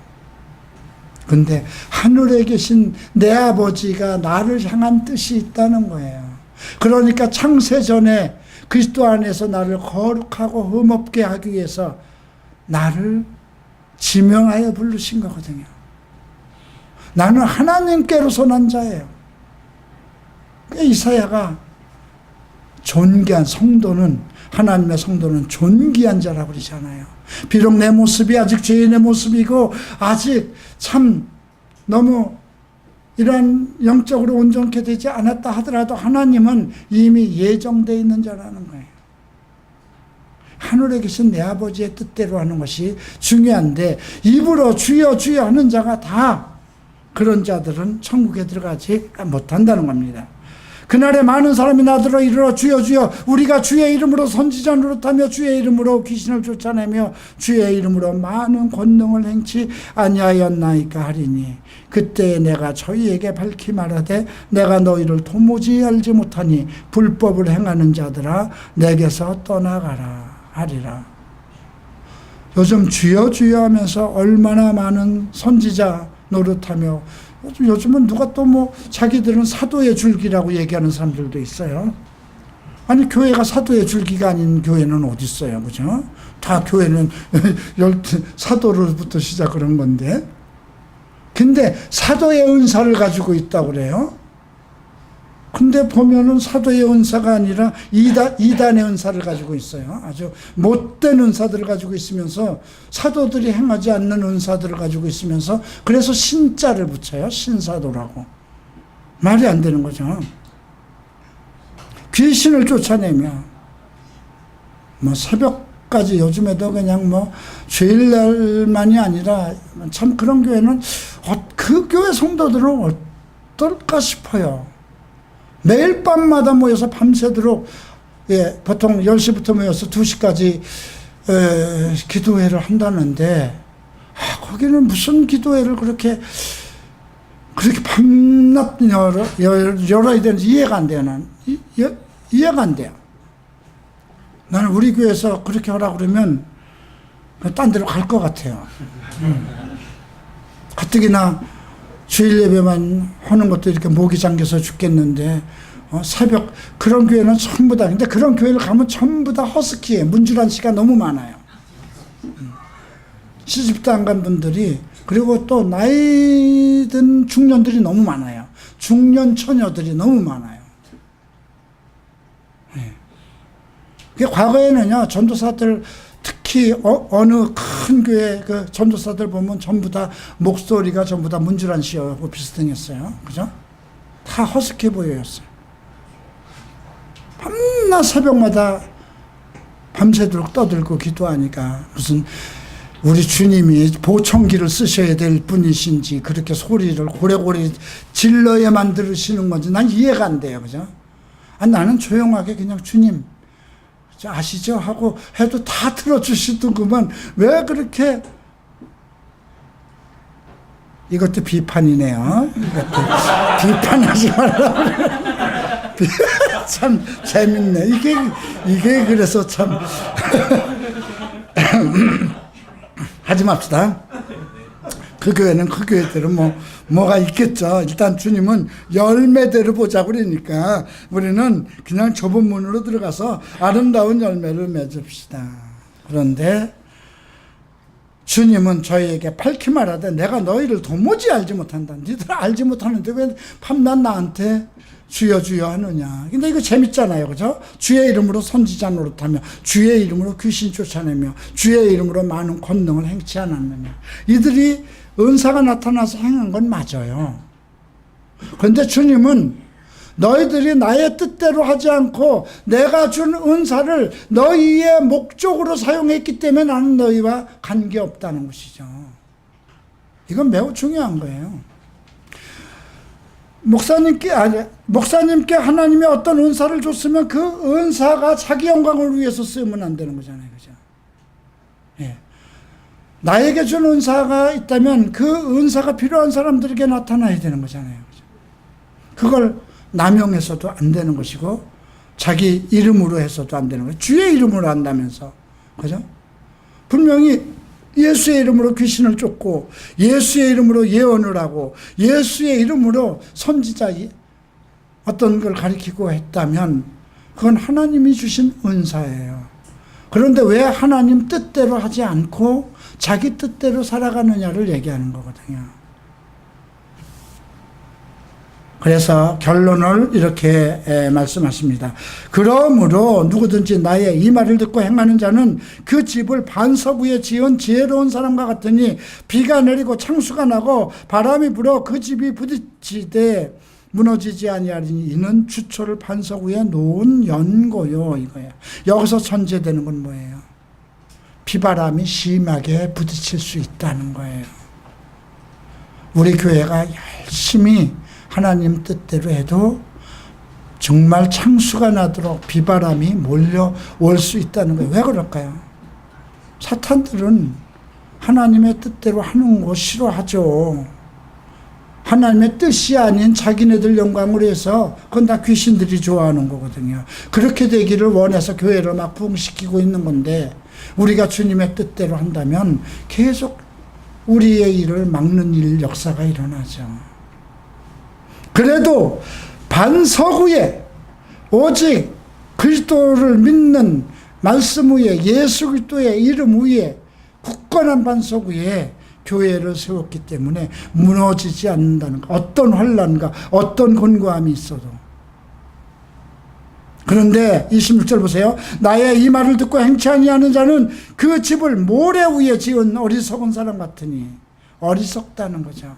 근데 하늘에 계신 내 아버지가 나를 향한 뜻이 있다는 거예요. 그러니까 창세전에 그리스도 안에서 나를 거룩하고 흠없게 하기 위해서 나를 지명하여 부르신 거거든요. 나는 하나님께로서 난 자예요. 이사야가 존귀한 성도는, 하나님의 성도는 존귀한 자라고 그러잖아요. 비록 내 모습이 아직 죄인의 모습이고 아직 참 너무 이러한 영적으로 온전케 되지 않았다 하더라도 하나님은 이미 예정되어 있는 자라는 거예요. 하늘에 계신 내 아버지의 뜻대로 하는 것이 중요한데 입으로 주여 주여 하는 자가 다 그런 자들은 천국에 들어가지 못한다는 겁니다. 그날에 많은 사람이 나더러 이르러 주여 주여 우리가 주의 이름으로 선지자 노릇하며 주의 이름으로 귀신을 쫓아내며 주의 이름으로 많은 권능을 행치 아니하였나이까 하리니 그때 내가 저희에게 밝히 말하되 내가 너희를 도무지 알지 못하니 불법을 행하는 자들아 내게서 떠나가라 하리라. 요즘 주여 주여 하면서 얼마나 많은 선지자 노릇하며 요즘은 누가 또 뭐 자기들은 사도의 줄기라고 얘기하는 사람들도 있어요. 아니 교회가 사도의 줄기가 아닌 교회는 어디 있어요, 그죠? 다 교회는 사도로부터 시작을 한 건데. 근데 사도의 은사를 가지고 있다고 그래요. 근데 보면은 사도의 은사가 아니라 이단의 은사를 가지고 있어요. 아주 못된 은사들을 가지고 있으면서 사도들이 행하지 않는 은사들을 가지고 있으면서 그래서 신자를 붙여요. 신사도라고. 말이 안 되는 거죠. 귀신을 쫓아내며 뭐 새벽까지 요즘에도 그냥 뭐 주일날만이 아니라 참 그런 교회는 그 교회 성도들은 어떨까 싶어요. 매일 밤마다 모여서 밤새도록 보통 10시부터 모여서 2시까지 기도회를 한다는데 거기는 무슨 기도회를 그렇게 밤낮 열어야 되는지 이해가 안 돼요. 나는 이해가 안 돼요. 나는 우리 교회에서 그렇게 하라고 그러면 딴 데로 갈 것 같아요. 가뜩이나 주일 예배만 하는 것도 이렇게 목이 잠겨서 죽겠는데 새벽 그런 교회는 전부 다. 근데 그런 교회를 가면 전부 다 허스키해. 문주란 씨가 너무 많아요. 시집도 안 간 분들이, 그리고 또 나이 든 중년들이 너무 많아요. 중년 처녀들이 너무 많아요. 과거에는요 전도사들 특히 어느 큰 교회 그 전도사들 보면 전부 다 목소리가 전부 다 문주란 씨하고 비슷했어요. 그죠? 다 허스키 보였어요. 맨날 새벽마다 밤새도록 떠들고 기도하니까 무슨 우리 주님이 보청기를 쓰셔야 될 분이신지 그렇게 소리를 고래고래 질러야만 들으시는 건지 난 이해가 안 돼요. 그죠? 나는 조용하게 그냥 주님 아시죠? 하고 해도 다 들어주시더구만 왜 그렇게 이것도 비판이네요. 이것도 비판하지 말라고. 참 재밌네. 이게 그래서 참 하지 맙시다. 그 교회는 그 교회대로 뭐가 있겠죠. 일단 주님은 열매대로 보자고 그러니까 우리는 그냥 좁은 문으로 들어가서 아름다운 열매를 맺읍시다. 그런데 주님은 저희에게 밝히 말하되 내가 너희를 도무지 알지 못한다. 니들 알지 못하는데 왜 밤낮 나한테 주여 주여 하느냐. 근데 이거 재밌잖아요. 그죠? 주의 이름으로 선지자 노릇하며 주의 이름으로 귀신 쫓아내며 주의 이름으로 많은 권능을 행치 않았느냐. 이들이 은사가 나타나서 행한 건 맞아요. 그런데 주님은 너희들이 나의 뜻대로 하지 않고 내가 준 은사를 너희의 목적으로 사용했기 때문에 나는 너희와 관계없다는 것이죠. 이건 매우 중요한 거예요. 목사님께 하나님이 어떤 은사를 줬으면 그 은사가 자기 영광을 위해서 쓰면 안 되는 거잖아요. 그죠? 예. 나에게 준 은사가 있다면 그 은사가 필요한 사람들에게 나타나야 되는 거잖아요. 그죠? 그걸 남용해서도 안 되는 것이고 자기 이름으로 해서도 안 되는 거예요. 주의 이름으로 한다면서. 그죠? 분명히 예수의 이름으로 귀신을 쫓고 예수의 이름으로 예언을 하고 예수의 이름으로 선지자 어떤 걸 가리키고 했다면 그건 하나님이 주신 은사예요. 그런데 왜 하나님 뜻대로 하지 않고 자기 뜻대로 살아가느냐를 얘기하는 거거든요. 그래서 결론을 이렇게 말씀하십니다. 그러므로 누구든지 나의 이 말을 듣고 행하는 자는 그 집을 반석 위에 지은 지혜로운 사람과 같으니 비가 내리고 창수가 나고 바람이 불어 그 집이 부딪히되 무너지지 아니하리니 이는 주초를 반석 위에 놓은 연고요. 이거예요. 여기서 전제되는 건 뭐예요? 비바람이 심하게 부딪힐 수 있다는 거예요. 우리 교회가 열심히 하나님 뜻대로 해도 정말 창수가 나도록 비바람이 몰려올 수 있다는 거예요. 왜 그럴까요? 사탄들은 하나님의 뜻대로 하는 거 싫어하죠. 하나님의 뜻이 아닌 자기네들 영광으로 해서 그건 다 귀신들이 좋아하는 거거든요. 그렇게 되기를 원해서 교회를 막 부흥시키고 있는 건데 우리가 주님의 뜻대로 한다면 계속 우리의 일을 막는 일 역사가 일어나죠. 그래도 반석 위에 오직 그리스도를 믿는 말씀 위에 예수 그리스도의 이름 위에 굳건한 반석 위에 교회를 세웠기 때문에 무너지지 않는다는 것. 어떤 환난과 어떤 곤고함이 있어도. 그런데 26절 보세요. 나의 이 말을 듣고 행치 아니하는 자는 그 집을 모래 위에 지은 어리석은 사람 같으니 어리석다는 거죠.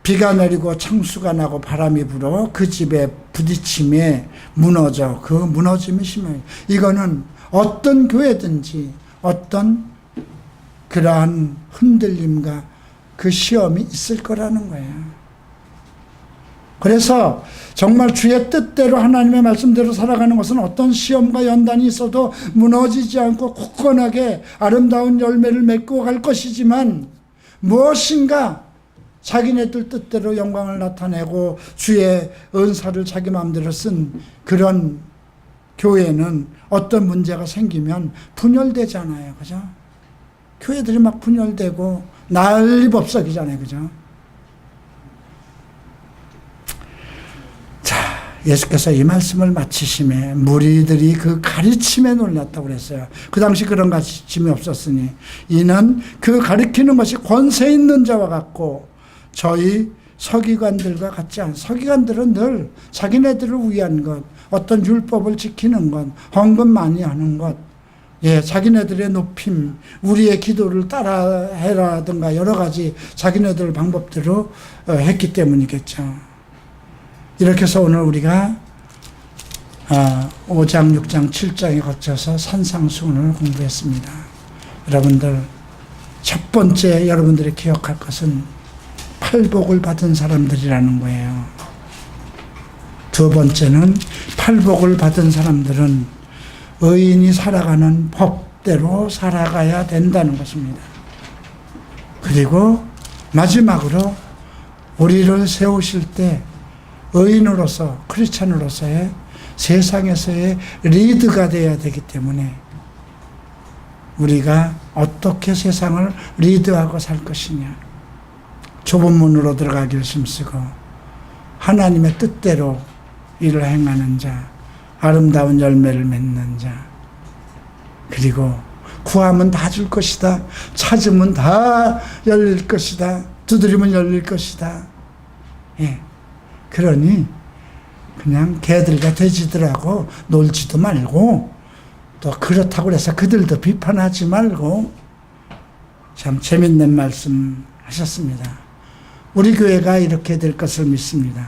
비가 내리고 창수가 나고 바람이 불어 그 집에 부딪힘에 무너져. 그 무너짐이 심해요. 이거는 어떤 교회든지 어떤 그러한 흔들림과 그 시험이 있을 거라는 거예요. 그래서 정말 주의 뜻대로 하나님의 말씀대로 살아가는 것은 어떤 시험과 연단이 있어도 무너지지 않고 굳건하게 아름다운 열매를 맺고 갈 것이지만 무엇인가 자기네들 뜻대로 영광을 나타내고 주의 은사를 자기 마음대로 쓴 그런 교회는 어떤 문제가 생기면 분열되잖아요. 그죠? 교회들이 막 분열되고 난리법석이잖아요. 그죠? 자, 예수께서 이 말씀을 마치심에 무리들이 그 가르침에 놀랐다고 그랬어요. 그 당시 그런 가르침이 없었으니 이는 그 가르치는 것이 권세 있는 자와 같고 저희 서기관들과 같지 않아요. 서기관들은 늘 자기네들을 위한 것, 어떤 율법을 지키는 것, 헌금 많이 하는 것, 자기네들의 높임, 우리의 기도를 따라해라든가 여러 가지 자기네들 방법대로 했기 때문이겠죠. 이렇게 해서 오늘 우리가 5장, 6장, 7장에 거쳐서 산상수훈을 공부했습니다. 여러분들 첫 번째 여러분들이 기억할 것은 팔복을 받은 사람들이라는 거예요. 두 번째는 팔복을 받은 사람들은 의인이 살아가는 법대로 살아가야 된다는 것입니다. 그리고 마지막으로 우리를 세우실 때 의인으로서 크리스찬으로서의 세상에서의 리드가 되어야 되기 때문에 우리가 어떻게 세상을 리드하고 살 것이냐, 좁은 문으로 들어가기를 힘쓰고 하나님의 뜻대로 일을 행하는 자, 아름다운 열매를 맺는 자, 그리고 구하면 다 줄 것이다, 찾으면 다 열릴 것이다, 두드리면 열릴 것이다. 예. 그러니 그냥 개들과 돼지들하고 놀지도 말고, 또 그렇다고 해서 그들도 비판하지 말고, 참 재밌는 말씀 하셨습니다. 우리 교회가 이렇게 될 것을 믿습니다.